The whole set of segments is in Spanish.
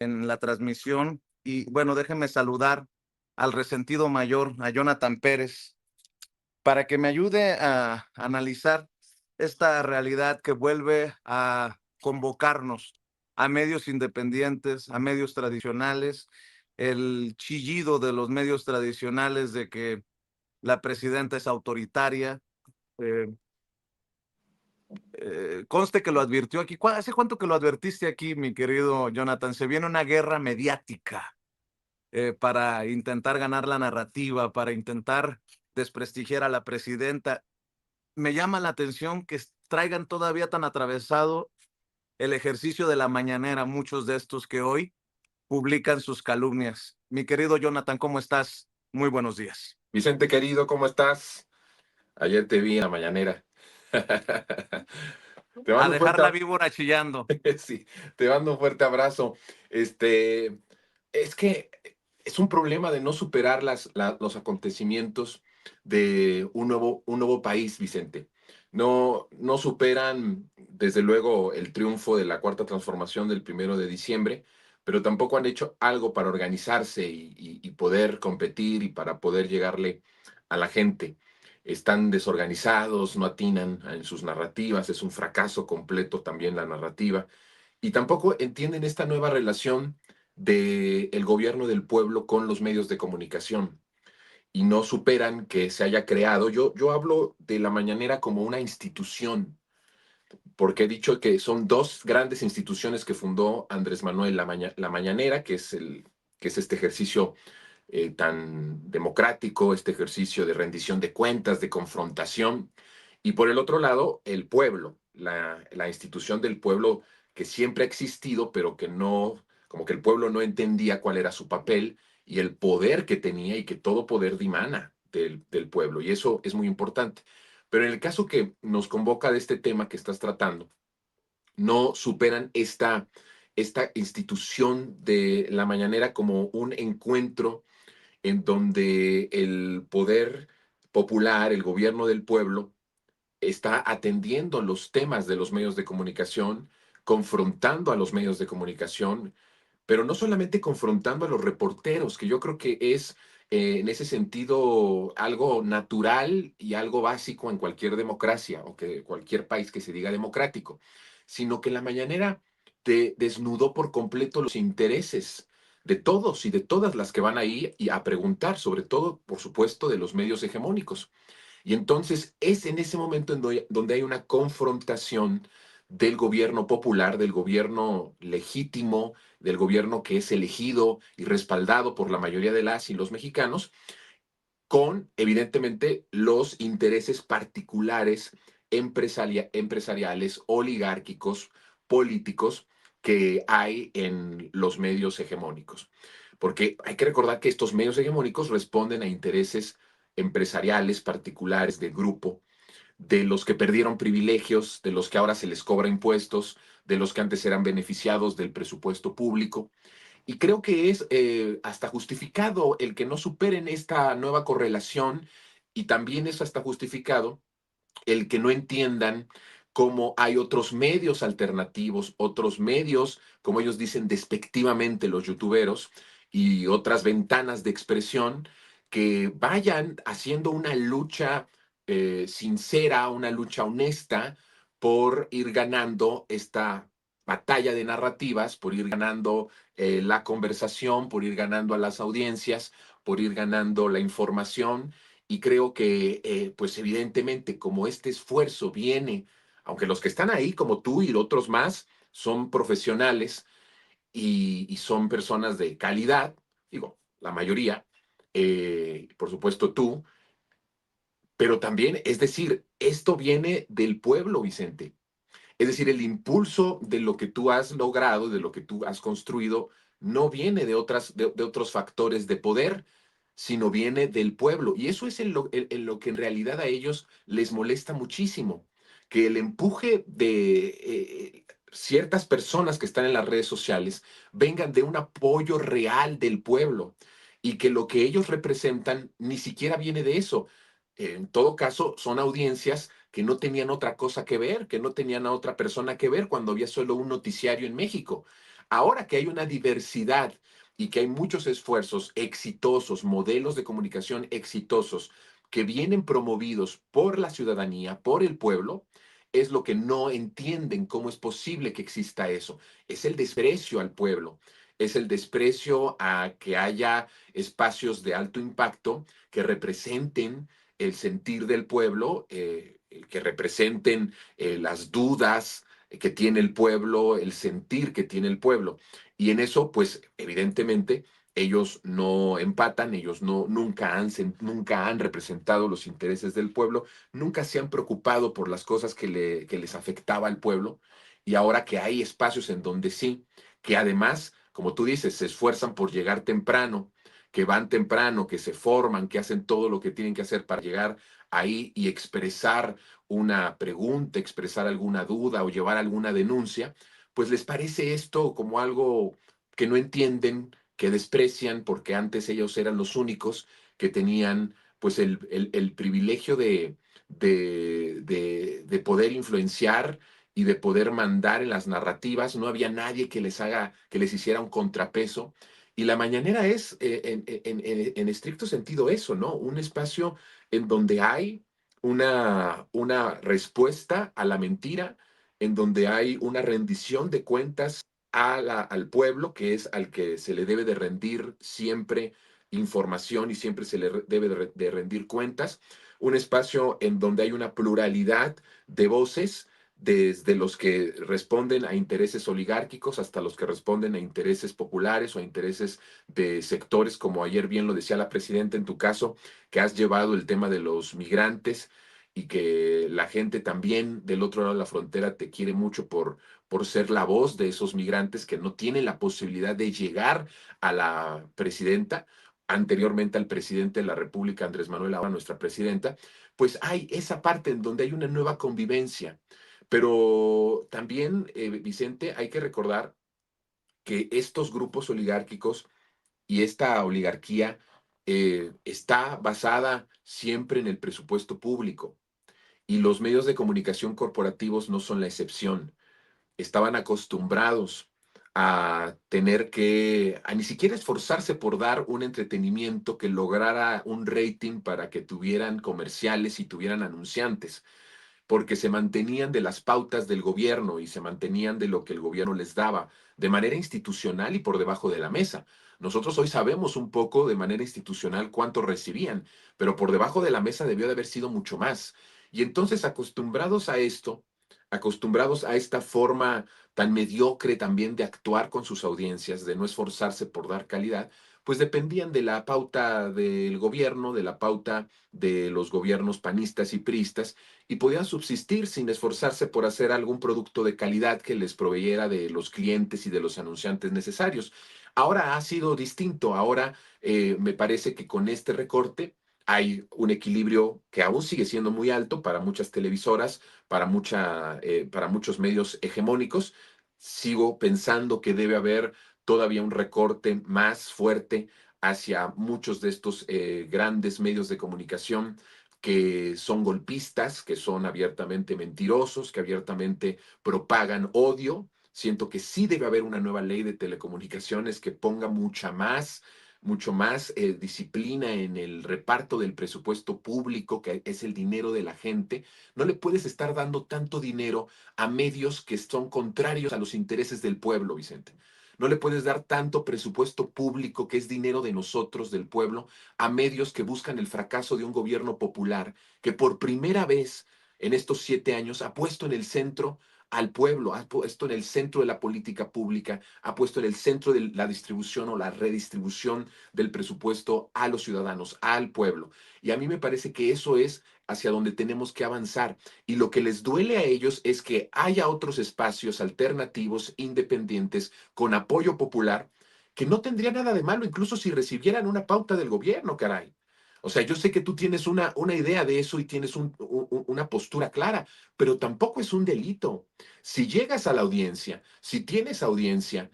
en la transmisión. Y bueno, déjenme saludar al resentido mayor, a Jonathan Pérez, para que me ayude a analizar esta realidad que vuelve a convocarnos a medios independientes, a medios tradicionales, el chillido de los medios tradicionales de que la presidenta es autoritaria. eh, Conste que lo advirtió aquí. ¿Hace cuánto que lo advertiste aquí, mi querido Jonathan? Se viene una guerra mediática para intentar ganar la narrativa, para intentar desprestigiar a la presidenta. Me llama la atención que traigan todavía tan atravesado el ejercicio de la mañanera, muchos de estos que hoy publican sus calumnias. Mi querido Jonathan, ¿cómo estás? Muy buenos días. Vicente querido, ¿cómo estás? Ayer te vi en la mañanera. Te A mando un dejar fuerte, la víbora chillando. sí, te mando un fuerte abrazo. Es que es un problema de no superar los acontecimientos de un nuevo país, Vicente. No superan, desde luego, el triunfo de la Cuarta Transformación del 1 de diciembre, pero tampoco han hecho algo para organizarse y poder competir y para poder llegarle a la gente. Están desorganizados, no atinan en sus narrativas, es un fracaso completo también la narrativa, y tampoco entienden esta nueva relación del gobierno del pueblo con los medios de comunicación, y no superan que se haya creado. Yo hablo de la mañanera como una institución, porque he dicho que son dos grandes instituciones que fundó Andrés Manuel, la Mañanera, que es este ejercicio tan democrático, este ejercicio de rendición de cuentas, de confrontación, y por el otro lado, el pueblo, la institución del pueblo que siempre ha existido, pero que no, como que el pueblo no entendía cuál era su papel y el poder que tenía, y que todo poder dimana del pueblo, y eso es muy importante. Pero en el caso que nos convoca de este tema que estás tratando, no superan esta institución de la mañanera como un encuentro en donde el poder popular, el gobierno del pueblo, está atendiendo los temas de los medios de comunicación, confrontando a los medios de comunicación, pero no solamente confrontando a los reporteros, que yo creo que es en ese sentido algo natural y algo básico en cualquier democracia, o que cualquier país que se diga democrático, sino que la mañanera te desnudó por completo los intereses de todos y de todas las que van ahí y a preguntar, sobre todo, por supuesto, de los medios hegemónicos. Y entonces es en ese momento donde hay una confrontación del gobierno popular, del gobierno legítimo, del gobierno que es elegido y respaldado por la mayoría de las y los mexicanos, con evidentemente los intereses particulares empresariales, oligárquicos, políticos que hay en los medios hegemónicos. Porque hay que recordar que estos medios hegemónicos responden a intereses empresariales particulares de grupo, de los que perdieron privilegios, de los que ahora se les cobra impuestos, de los que antes eran beneficiados del presupuesto público. Y creo que es hasta justificado el que no superen esta nueva correlación, y también es hasta justificado el que no entiendan cómo hay otros medios alternativos, otros medios, como ellos dicen despectivamente los youtuberos, y otras ventanas de expresión que vayan haciendo una lucha sincera, una lucha honesta por ir ganando esta batalla de narrativas, por ir ganando la conversación, por ir ganando a las audiencias, por ir ganando la información. Y creo que, pues evidentemente, como este esfuerzo viene, aunque los que están ahí, como tú y otros más, son profesionales y son personas de calidad, digo, la mayoría, por supuesto tú, pero también, es decir, esto viene del pueblo, Vicente. Es decir, el impulso de lo que tú has logrado, de lo que tú has construido, no viene de otros factores de poder, sino viene del pueblo. Y eso es en lo que en realidad a ellos les molesta muchísimo, que el empuje de ciertas personas que están en las redes sociales vengan de un apoyo real del pueblo, y que lo que ellos representan ni siquiera viene de eso. En todo caso, son audiencias que no tenían otra cosa que ver, que no tenían a otra persona que ver cuando había solo un noticiario en México. Ahora que hay una diversidad y que hay muchos esfuerzos exitosos, modelos de comunicación exitosos que vienen promovidos por la ciudadanía, por el pueblo, es lo que no entienden cómo es posible que exista eso. Es el desprecio al pueblo, es el desprecio a que haya espacios de alto impacto que representen el sentir del pueblo, que representen las dudas que tiene el pueblo, el sentir que tiene el pueblo. Y en eso, pues, evidentemente, ellos no empatan, ellos nunca han representado los intereses del pueblo, nunca se han preocupado por las cosas que les afectaba al pueblo. Y ahora que hay espacios en donde sí, que además, como tú dices, se esfuerzan por llegar temprano, que van temprano, que se forman, que hacen todo lo que tienen que hacer para llegar ahí y expresar una pregunta, expresar alguna duda o llevar alguna denuncia, pues les parece esto como algo que no entienden, que desprecian, porque antes ellos eran los únicos que tenían pues el privilegio de poder influenciar y de poder mandar en las narrativas. No había nadie que les haga, que les hiciera un contrapeso. Y la mañanera es, en estricto sentido, eso, ¿no? Un espacio en donde hay una respuesta a la mentira, en donde hay una rendición de cuentas al pueblo, que es al que se le debe de rendir siempre información y siempre se le debe de rendir cuentas. Un espacio en donde hay una pluralidad de voces, desde los que responden a intereses oligárquicos hasta los que responden a intereses populares o a intereses de sectores, como ayer bien lo decía la presidenta en tu caso, que has llevado el tema de los migrantes y que la gente también del otro lado de la frontera te quiere mucho por ser la voz de esos migrantes que no tienen la posibilidad de llegar a la presidenta, anteriormente al presidente de la República, Andrés Manuel, ahora nuestra presidenta, pues hay esa parte en donde hay una nueva convivencia. Pero también, Vicente, hay que recordar que estos grupos oligárquicos y esta oligarquía está basada siempre en el presupuesto público y los medios de comunicación corporativos no son la excepción. Estaban acostumbrados a tener a ni siquiera esforzarse por dar un entretenimiento que lograra un rating para que tuvieran comerciales y tuvieran anunciantes, porque se mantenían de las pautas del gobierno y se mantenían de lo que el gobierno les daba, de manera institucional y por debajo de la mesa. Nosotros hoy sabemos un poco de manera institucional cuánto recibían, pero por debajo de la mesa debió de haber sido mucho más. Y entonces, acostumbrados a esto, acostumbrados a esta forma tan mediocre también de actuar con sus audiencias, de no esforzarse por dar calidad, pues dependían de la pauta del gobierno, de la pauta de los gobiernos panistas y priistas, y podían subsistir sin esforzarse por hacer algún producto de calidad que les proveyera de los clientes y de los anunciantes necesarios. Ahora ha sido distinto, ahora me parece que con este recorte hay un equilibrio que aún sigue siendo muy alto para muchas televisoras, para muchos medios hegemónicos. Sigo pensando que debe haber todavía un recorte más fuerte hacia muchos de estos grandes medios de comunicación que son golpistas, que son abiertamente mentirosos, que abiertamente propagan odio. Siento que sí debe haber una nueva ley de telecomunicaciones que ponga mucho más disciplina en el reparto del presupuesto público, que es el dinero de la gente. No le puedes estar dando tanto dinero a medios que son contrarios a los intereses del pueblo, Vicente. No le puedes dar tanto presupuesto público, que es dinero de nosotros, del pueblo, a medios que buscan el fracaso de un gobierno popular que por primera vez en estos 7 años ha puesto en el centro al pueblo, ha puesto en el centro de la política pública, ha puesto en el centro de la distribución o la redistribución del presupuesto a los ciudadanos, al pueblo. Y a mí me parece que eso es hacia donde tenemos que avanzar. Y lo que les duele a ellos es que haya otros espacios alternativos, independientes, con apoyo popular, que no tendría nada de malo, incluso si recibieran una pauta del gobierno, caray. O sea, yo sé que tú tienes una idea de eso y tienes una postura clara, pero tampoco es un delito. Si llegas a la audiencia, si tienes audiencia,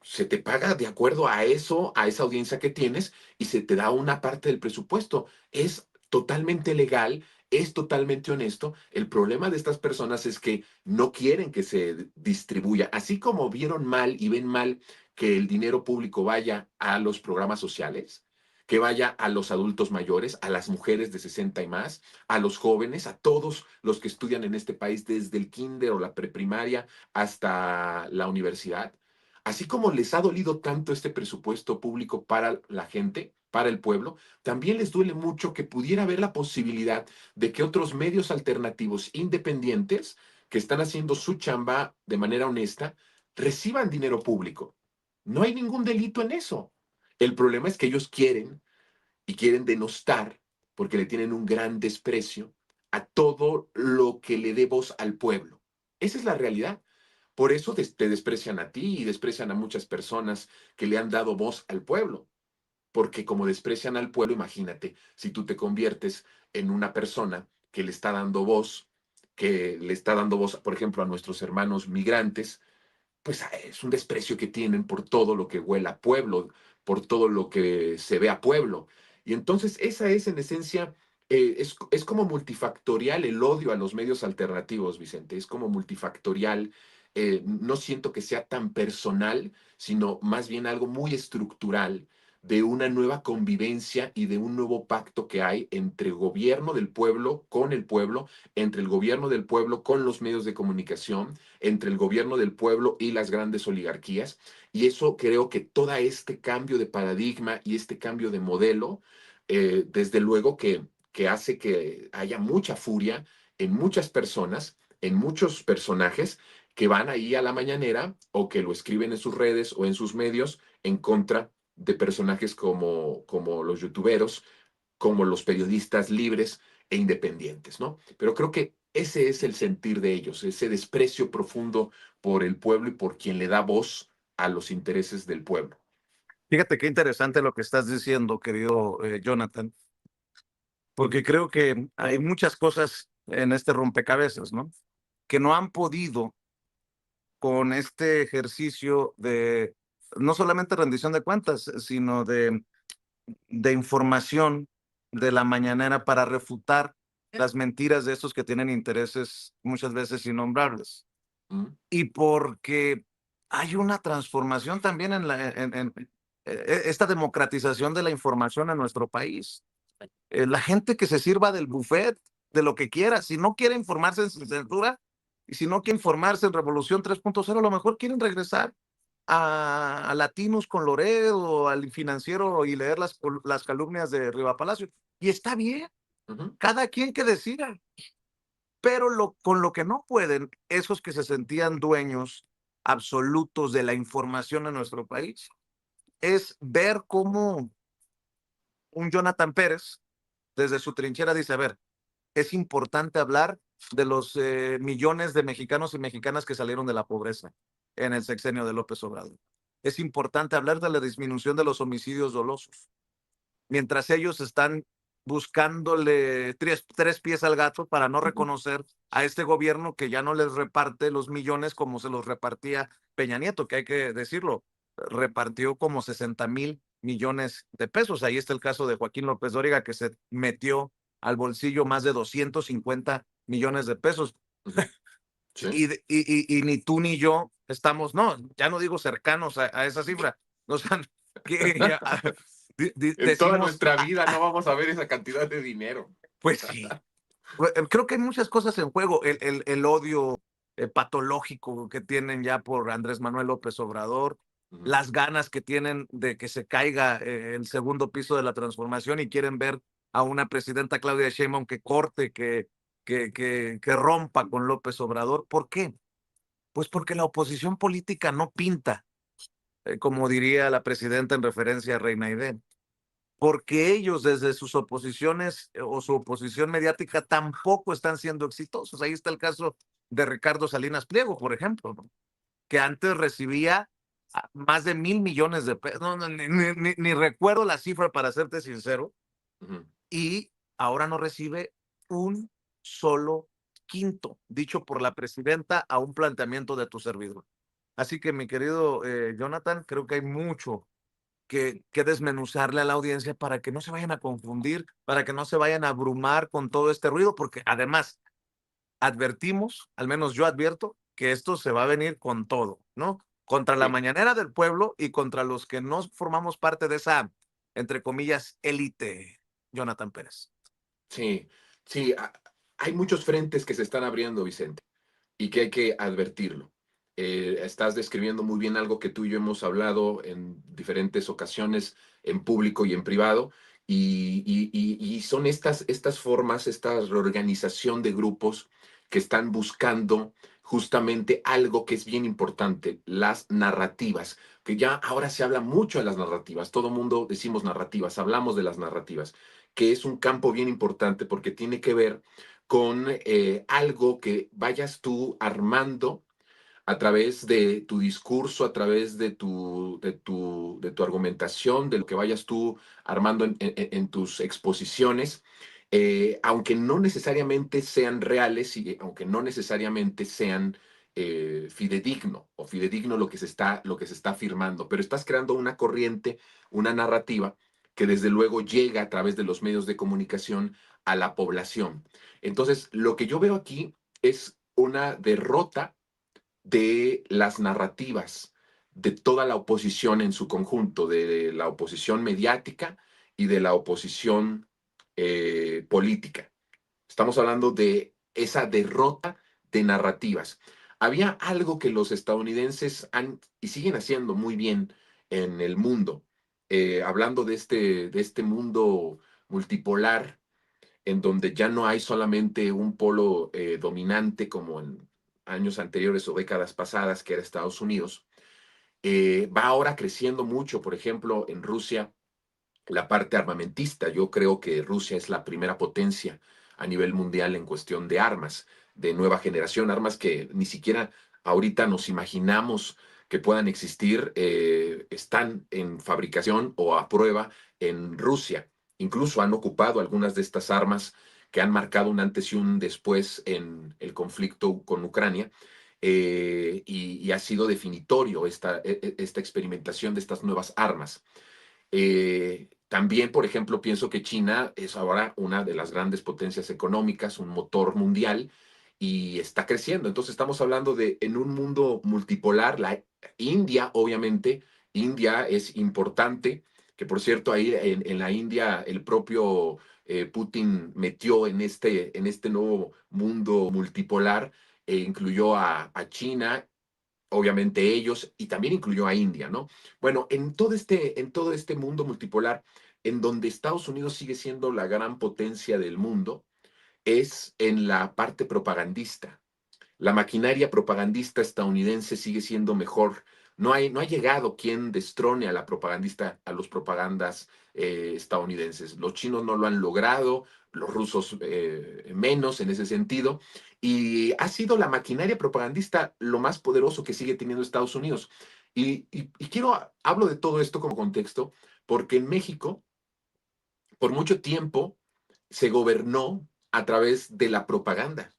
se te paga de acuerdo a eso, a esa audiencia que tienes, y se te da una parte del presupuesto. Es totalmente legal, es totalmente honesto. El problema de estas personas es que no quieren que se distribuya, así como vieron mal y ven mal que el dinero público vaya a los programas sociales, que vaya a los adultos mayores, a las mujeres de 60 y más, a los jóvenes, a todos los que estudian en este país desde el kinder o la preprimaria hasta la universidad. Así como les ha dolido tanto este presupuesto público para la gente, para el pueblo, también les duele mucho que pudiera haber la posibilidad de que otros medios alternativos independientes que están haciendo su chamba de manera honesta reciban dinero público. No hay ningún delito en eso. El problema es que ellos quieren y quieren denostar porque le tienen un gran desprecio a todo lo que le dé voz al pueblo. Esa es la realidad. Por eso te desprecian a ti y desprecian a muchas personas que le han dado voz al pueblo. Porque como desprecian al pueblo, imagínate, si tú te conviertes en una persona que le está dando voz, que le está dando voz, por ejemplo, a nuestros hermanos migrantes, pues es un desprecio que tienen por todo lo que huele a pueblo, por todo lo que se ve a pueblo. Y entonces esa es en esencia, es como multifactorial el odio a los medios alternativos, Vicente, es como multifactorial. No siento que sea tan personal, sino más bien algo muy estructural de una nueva convivencia y de un nuevo pacto que hay entre el gobierno del pueblo con el pueblo, entre el gobierno del pueblo con los medios de comunicación, entre el gobierno del pueblo y las grandes oligarquías. Y eso creo que todo este cambio de paradigma y este cambio de modelo, desde luego que hace que haya mucha furia en muchas personas, en muchos personajes que van ahí a la mañanera o que lo escriben en sus redes o en sus medios en contra de personajes como los youtuberos, como los periodistas libres e independientes, ¿no? Pero creo que ese es el sentir de ellos, ese desprecio profundo por el pueblo y por quien le da voz a los intereses del pueblo. Fíjate qué interesante lo que estás diciendo, querido Jonathan, porque creo que hay muchas cosas en este rompecabezas, ¿no? Que no han podido con este ejercicio de no solamente rendición de cuentas, sino de información de la mañanera para refutar las mentiras de estos que tienen intereses muchas veces innombrables. ¿Mm? Y porque hay una transformación también esta democratización de la información en nuestro país. La gente que se sirva del buffet, de lo que quiera, si no quiere informarse en sin censura y si no quiere informarse en Revolución 3.0, a lo mejor quieren regresar a Latinos con Loredo, al Financiero y leer las calumnias de Riva Palacio. Y está bien, Ujú. cada quien que decida. Pero con lo que no pueden, esos que se sentían dueños absolutos de la información en nuestro país, es ver cómo un Jonathan Pérez, desde su trinchera, dice, a ver, es importante hablar de los millones de mexicanos y mexicanas que salieron de la pobreza en el sexenio de López Obrador. Es importante hablar de la disminución de los homicidios dolosos, mientras ellos están buscándole tres pies al gato para no reconocer a este gobierno que ya no les reparte los millones como se los repartía Peña Nieto, que hay que decirlo, repartió como 60,000 millones de pesos. Ahí está el caso de Joaquín López Dóriga, que se metió al bolsillo más de 250 millones de pesos. Ujú. Sí. Y ni tú ni yo estamos, no, ya no digo cercanos a esa cifra. O sea, que ya, En toda decimos, nuestra vida no vamos a ver esa cantidad de dinero. pues sí. Creo que hay muchas cosas en juego. El odio patológico que tienen ya por Andrés Manuel López Obrador, Ujú. las ganas que tienen de que se caiga el segundo piso de la transformación y quieren ver a una presidenta Claudia Sheinbaum que corte, que rompa con López Obrador. ¿Por qué? Pues porque la oposición política no pinta, como diría la presidenta en referencia a Reina Aidén, porque ellos desde sus oposiciones o su oposición mediática tampoco están siendo exitosos. Ahí está el caso de Ricardo Salinas Pliego, por ejemplo, ¿no? Que antes recibía más de 1,000 millones de pesos, no, no, ni recuerdo la cifra para serte sincero, Ujú. y ahora no recibe un solo quinto, dicho por la presidenta a un planteamiento de tu servidor. Así que mi querido Jonathan, creo que hay mucho que desmenuzarle a la audiencia para que no se vayan a confundir, para que no se vayan a abrumar con todo este ruido, porque además advertimos, al menos yo advierto, que esto se va a venir con todo, ¿no? Contra la Sí, mañanera del pueblo y contra los que no formamos parte de esa, entre comillas, élite, Jonathan Pérez. sí, sí. Hay muchos frentes que se están abriendo, Vicente, y que hay que advertirlo. Estás describiendo muy bien algo que tú y yo hemos hablado en diferentes ocasiones, en público y en privado, y son estas formas, esta reorganización de grupos que están buscando justamente algo que es bien importante, las narrativas, que ya ahora se habla mucho de las narrativas, todo mundo decimos narrativas, hablamos de las narrativas, que es un campo bien importante porque tiene que ver con algo que vayas tú armando a través de tu discurso, a través de tu argumentación, de lo que vayas tú armando en tus exposiciones, aunque no necesariamente sean reales y aunque no necesariamente sean fidedigno o fidedigno lo que se está afirmando, pero estás creando una corriente, una narrativa que desde luego llega a través de los medios de comunicación a la población. Entonces, lo que yo veo aquí es una derrota de las narrativas de toda la oposición en su conjunto, de la oposición mediática y de la oposición política. Estamos hablando de esa derrota de narrativas. Había algo que los estadounidenses han y siguen haciendo muy bien en el mundo, hablando de este mundo multipolar en donde ya no hay solamente un polo dominante como en años anteriores o décadas pasadas, que era Estados Unidos, va ahora creciendo mucho, por ejemplo, en Rusia, la parte armamentista. Yo creo que Rusia es la primera potencia a nivel mundial en cuestión de armas, de nueva generación, armas que ni siquiera ahorita nos imaginamos que puedan existir, están en fabricación o a prueba en Rusia. Incluso han ocupado algunas de estas armas que han marcado un antes y un después en el conflicto con Ucrania. Y ha sido definitorio esta experimentación de estas nuevas armas. También, por ejemplo, pienso que China es ahora una de las grandes potencias económicas, un motor mundial y está creciendo. Entonces estamos hablando de en un mundo multipolar, la India, obviamente, India es importante, que por cierto ahí en la India el propio Putin metió en este nuevo mundo multipolar, incluyó a China, obviamente ellos, y también incluyó a India, ¿no? Bueno, en todo este mundo multipolar, en donde Estados Unidos sigue siendo la gran potencia del mundo, es en la parte propagandista. La maquinaria propagandista estadounidense sigue siendo mejor. No ha llegado quien destrone a la propagandista, a los propagandas estadounidenses. Los chinos no lo han logrado, los rusos menos en ese sentido. Y ha sido la maquinaria propagandista lo más poderoso que sigue teniendo Estados Unidos. Hablo de todo esto como contexto, porque en México, por mucho tiempo, se gobernó a través de la propaganda.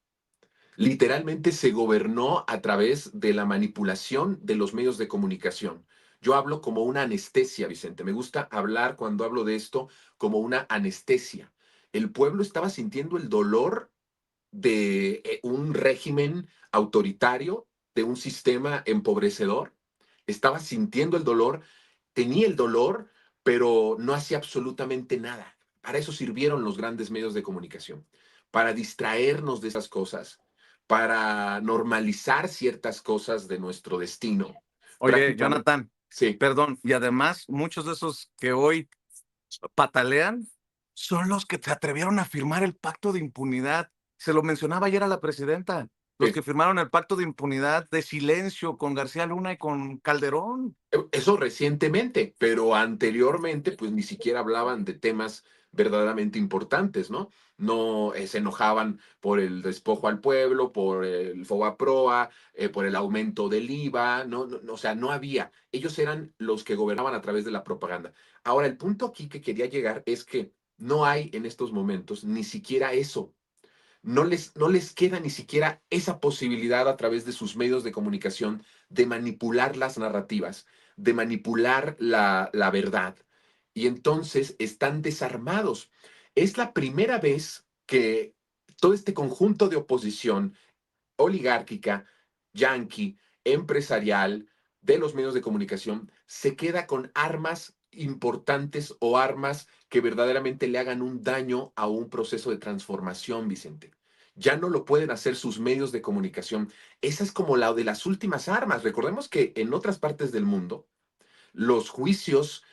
Literalmente se gobernó a través de la manipulación de los medios de comunicación. Yo hablo como una anestesia, Vicente. Me gusta hablar cuando hablo de esto como una anestesia. El pueblo estaba sintiendo el dolor de un régimen autoritario, de un sistema empobrecedor. Estaba sintiendo el dolor, tenía el dolor, pero no hacía absolutamente nada. Para eso sirvieron los grandes medios de comunicación, para distraernos de esas cosas, para normalizar ciertas cosas de nuestro destino. Oye, Prácticamente, Jonathan, sí. perdón, y además muchos de esos que hoy patalean son los que se atrevieron a firmar el pacto de impunidad. Se lo mencionaba ayer a la presidenta, los Sí. que firmaron el pacto de impunidad de silencio con García Luna y con Calderón. Eso recientemente, pero anteriormente, pues ni siquiera hablaban de temas verdaderamente importantes, ¿no? No se enojaban por el despojo al pueblo, por el FOBAPROA, por el aumento del IVA, o sea, no había. Ellos eran los que gobernaban a través de la propaganda. Ahora, el punto aquí que quería llegar es que no hay en estos momentos ni siquiera eso. No les queda ni siquiera esa posibilidad a través de sus medios de comunicación de manipular las narrativas, de manipular la verdad. Y entonces están desarmados. Es la primera vez que todo este conjunto de oposición oligárquica, yanqui, empresarial, de los medios de comunicación, se queda con armas importantes o armas que verdaderamente le hagan un daño a un proceso de transformación, Vicente. Ya no lo pueden hacer sus medios de comunicación. Esa es como la de las últimas armas. Recordemos que en otras partes del mundo, los juicios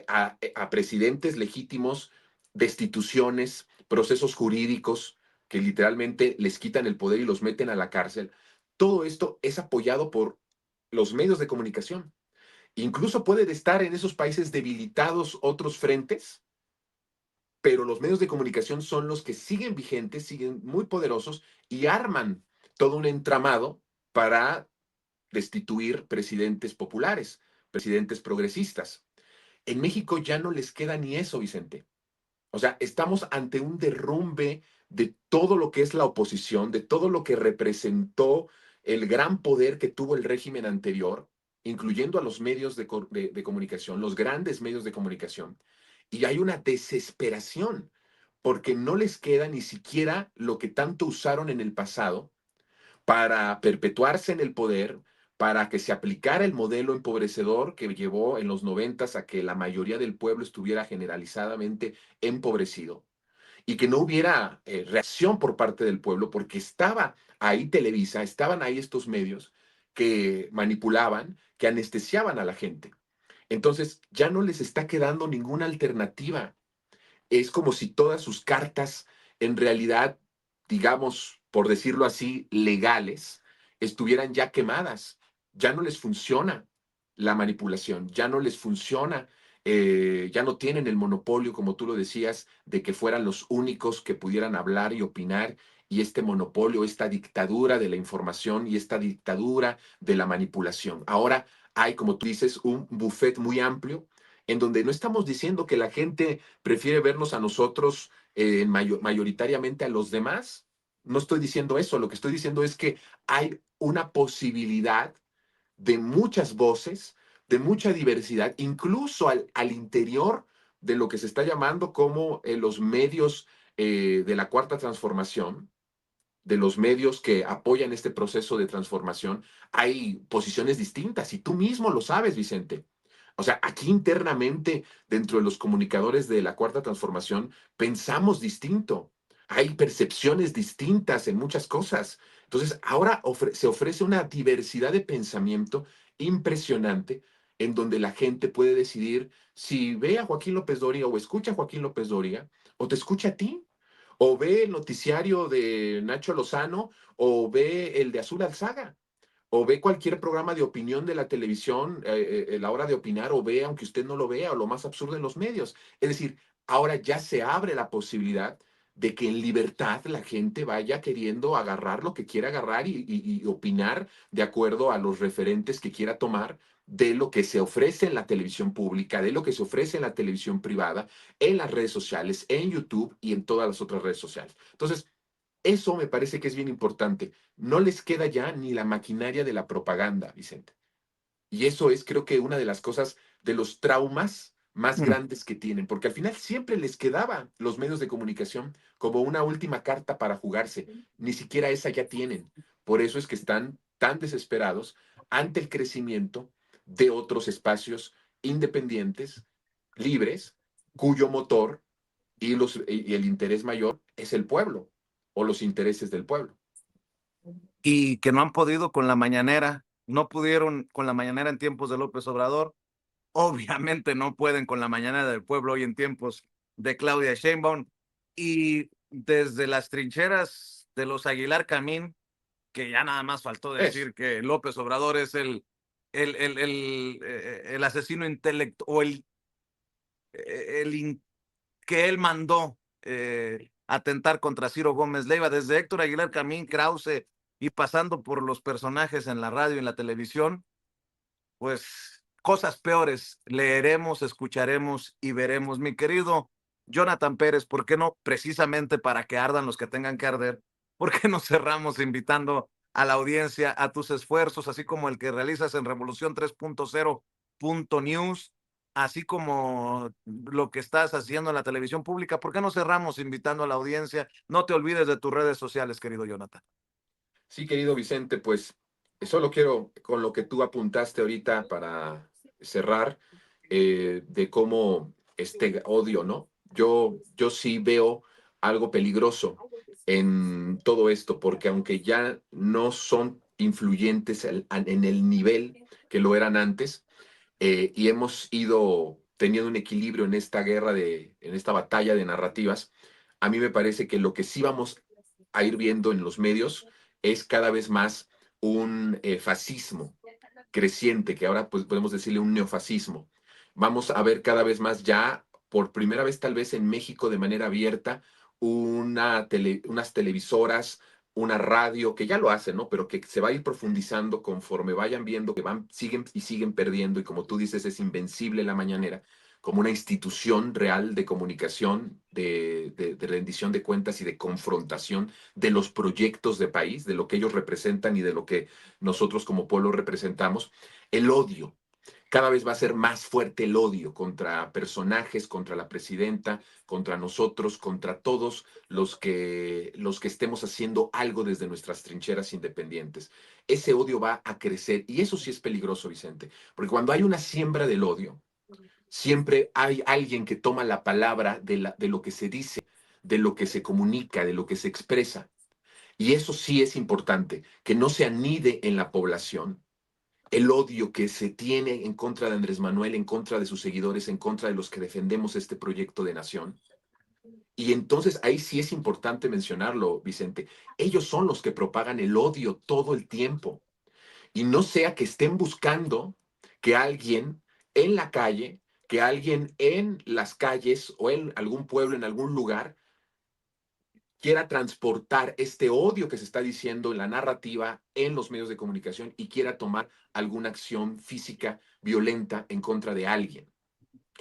a presidentes legítimos, destituciones, procesos jurídicos que literalmente les quitan el poder y los meten a la cárcel, todo esto es apoyado por los medios de comunicación. Incluso pueden estar en esos países debilitados otros frentes, pero los medios de comunicación son los que siguen vigentes, siguen muy poderosos y arman todo un entramado para destituir presidentes populares, presidentes progresistas. En México ya no les queda ni eso, Vicente. O sea, estamos ante un derrumbe de todo lo que es la oposición, de todo lo que representó el gran poder que tuvo el régimen anterior, incluyendo a los medios de comunicación, los grandes medios de comunicación. Y hay una desesperación porque no les queda ni siquiera lo que tanto usaron en el pasado para perpetuarse en el poder, para que se aplicara el modelo empobrecedor que llevó en los noventas a que la mayoría del pueblo estuviera generalizadamente empobrecido y que no hubiera reacción por parte del pueblo porque estaba ahí Televisa, estaban ahí estos medios que manipulaban, que anestesiaban a la gente. Entonces ya no les está quedando ninguna alternativa. Es como si todas sus cartas, en realidad, digamos, por decirlo así, legales, estuvieran ya quemadas. Ya no les funciona la manipulación, ya no les funciona, ya no tienen el monopolio, como tú lo decías, de que fueran los únicos que pudieran hablar y opinar, y este monopolio, esta dictadura de la información y esta dictadura de la manipulación. Ahora hay, como tú dices, un buffet muy amplio en donde no estamos diciendo que la gente prefiere vernos a nosotros mayoritariamente a los demás. No estoy diciendo eso, lo que estoy diciendo es que hay una posibilidad de muchas voces, de mucha diversidad, incluso al interior de lo que se está llamando como los medios de la cuarta transformación, de los medios que apoyan este proceso de transformación, hay posiciones distintas y tú mismo lo sabes, Vicente. O sea, aquí internamente, dentro de los comunicadores de la Cuarta Transformación, pensamos distinto. Hay percepciones distintas en muchas cosas. Entonces, ahora se ofrece una diversidad de pensamiento impresionante en donde la gente puede decidir si ve a Joaquín López Dóriga o escucha a Joaquín López Dóriga o te escucha a ti o ve el noticiario de Nacho Lozano, o ve el de Azul Alzaga, o ve cualquier programa de opinión de la televisión, la hora de opinar, o ve, aunque usted no lo vea, o lo más absurdo en los medios. Es decir, ahora ya se abre la posibilidad de que en libertad la gente vaya queriendo agarrar lo que quiera agarrar y opinar de acuerdo a los referentes que quiera tomar de lo que se ofrece en la televisión pública, de lo que se ofrece en la televisión privada, en las redes sociales, en YouTube y en todas las otras redes sociales. Entonces, eso me parece que es bien importante. No les queda ya ni la maquinaria de la propaganda, Vicente. Y eso es, creo que, una de las cosas, de los traumas más Mm. grandes que tienen, porque al final siempre les quedaba los medios de comunicación como una última carta para jugarse. Ni siquiera esa ya tienen. Por eso es que están tan desesperados ante el crecimiento de otros espacios independientes, libres, cuyo motor y el interés mayor es el pueblo o los intereses del pueblo. Y que no han podido con la mañanera, no pudieron con la mañanera en tiempos de López Obrador, obviamente no pueden con la mañanera del pueblo hoy en tiempos de Claudia Sheinbaum, y desde las trincheras de los Aguilar Camín, que ya nada más faltó Eso. decir que López Obrador es el asesino intelectual, o que él mandó atentar contra Ciro Gómez Leiva, desde Héctor Aguilar Camín, Krause, y pasando por los personajes en la radio y en la televisión, pues cosas peores leeremos, escucharemos y veremos. Mi querido Jonathan Pérez, ¿por qué no, precisamente para que ardan los que tengan que arder, por qué no cerramos invitando a la audiencia, a tus esfuerzos, así como el que realizas en Revolución 3.0.news, así como lo que estás haciendo en la televisión pública. ¿Por qué no cerramos invitando a la audiencia? No te olvides de tus redes sociales, querido Jonathan. Sí, querido Vicente, pues solo quiero, con lo que tú apuntaste ahorita para cerrar, de cómo este odio, ¿no? Yo sí veo algo peligroso en todo esto, porque aunque ya no son influyentes en el nivel que lo eran antes, y hemos ido teniendo un equilibrio en esta guerra en esta batalla de narrativas, a mí me parece que lo que sí vamos a ir viendo en los medios es cada vez más un fascismo creciente, que ahora pues, podemos decirle un neofascismo. Vamos a ver cada vez más ya, por primera vez tal vez en México de manera abierta, unas televisoras, una radio, que ya lo hacen, ¿no? Pero que se va a ir profundizando conforme vayan viendo que siguen perdiendo, y como tú dices, es invencible la mañanera, como una institución real de comunicación, de rendición de cuentas y de confrontación de los proyectos de país, de lo que ellos representan y de lo que nosotros como pueblo representamos. El odio, cada vez va a ser más fuerte el odio contra personajes, contra la presidenta, contra nosotros, contra todos los que estemos haciendo algo desde nuestras trincheras independientes. Ese odio va a crecer y eso sí es peligroso, Vicente, porque cuando hay una siembra del odio, siempre hay alguien que toma la palabra de lo que se dice, de lo que se comunica, de lo que se expresa. Y eso sí es importante, que no se anide en la población el odio que se tiene en contra de Andrés Manuel, en contra de sus seguidores, en contra de los que defendemos este proyecto de nación. Y entonces ahí sí es importante mencionarlo, Vicente. Ellos son los que propagan el odio todo el tiempo. Y no sea que estén buscando que alguien en la calle, que alguien en las calles o en algún pueblo, en algún lugar, quiera transportar este odio que se está diciendo en la narrativa, en los medios de comunicación, y quiera tomar alguna acción física violenta en contra de alguien.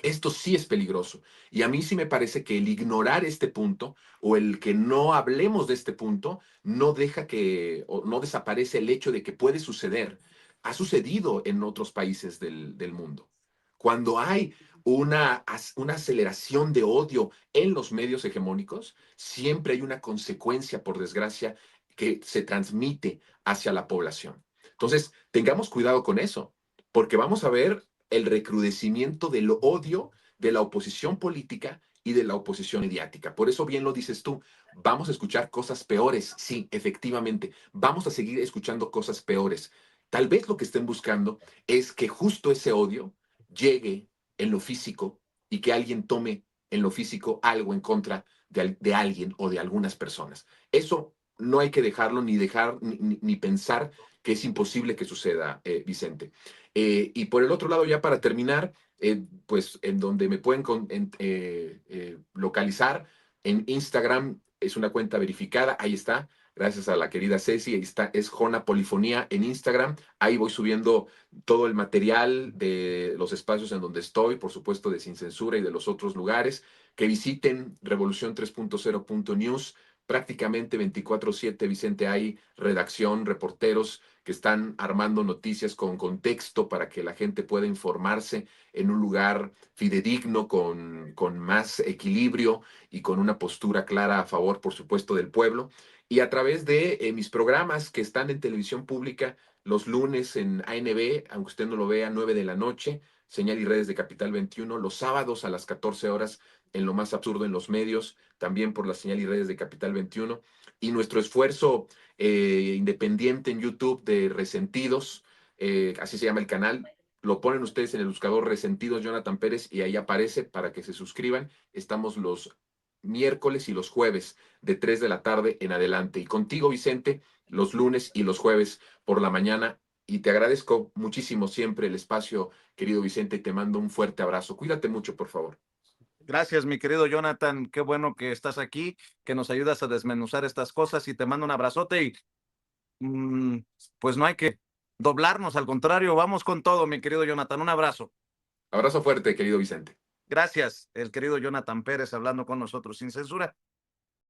Esto sí es peligroso. Y a mí sí me parece que el ignorar este punto o el que no hablemos de este punto no deja que, o no desaparece el hecho de que puede suceder. Ha sucedido en otros países del mundo. Cuando hay una aceleración de odio en los medios hegemónicos, siempre hay una consecuencia, por desgracia, que se transmite hacia la población. Entonces, tengamos cuidado con eso, porque vamos a ver el recrudecimiento del odio de la oposición política y de la oposición mediática. Por eso bien lo dices tú, vamos a escuchar cosas peores, sí, efectivamente, vamos a seguir escuchando cosas peores. Tal vez lo que estén buscando es que justo ese odio llegue en lo físico y que alguien tome en lo físico algo en contra de alguien o de algunas personas. Eso no hay que dejarlo ni pensar que es imposible que suceda, Vicente. Y por el otro lado, ya para terminar, pues en donde me pueden localizar, en Instagram es una cuenta verificada, ahí está, gracias a la querida Ceci, ahí está, es Jona Polifonía en Instagram, ahí voy subiendo todo el material de los espacios en donde estoy, por supuesto de Sin Censura y de los otros lugares, que visiten Revolución 3.0.news, prácticamente 24/7, Vicente, hay redacción, reporteros que están armando noticias con contexto para que la gente pueda informarse en un lugar fidedigno, con más equilibrio y con una postura clara a favor, por supuesto, del pueblo. Y a través de mis programas que están en televisión pública los lunes en ANB, aunque usted no lo vea, 9 de la noche, señal y redes de Capital 21, los sábados a las 14 horas en Lo Más Absurdo en los Medios, también por la señal y redes de Capital 21, y nuestro esfuerzo independiente en YouTube de Resentidos, así se llama el canal. Lo ponen ustedes en el buscador Resentidos Jonathan Pérez y ahí aparece para que se suscriban. Estamos los miércoles y los jueves de 3 de la tarde en adelante. Y contigo, Vicente, los lunes y los jueves por la mañana. Y te agradezco muchísimo siempre el espacio, querido Vicente, y te mando un fuerte abrazo. Cuídate mucho, por favor. Gracias, mi querido Jonathan. Qué bueno que estás aquí, que nos ayudas a desmenuzar estas cosas y te mando un abrazote y mm, pues no hay que doblarnos, al contrario, vamos con todo, mi querido Jonathan. Un abrazo. Abrazo fuerte, querido Vicente. Gracias, el querido Jonathan Pérez hablando con nosotros sin censura.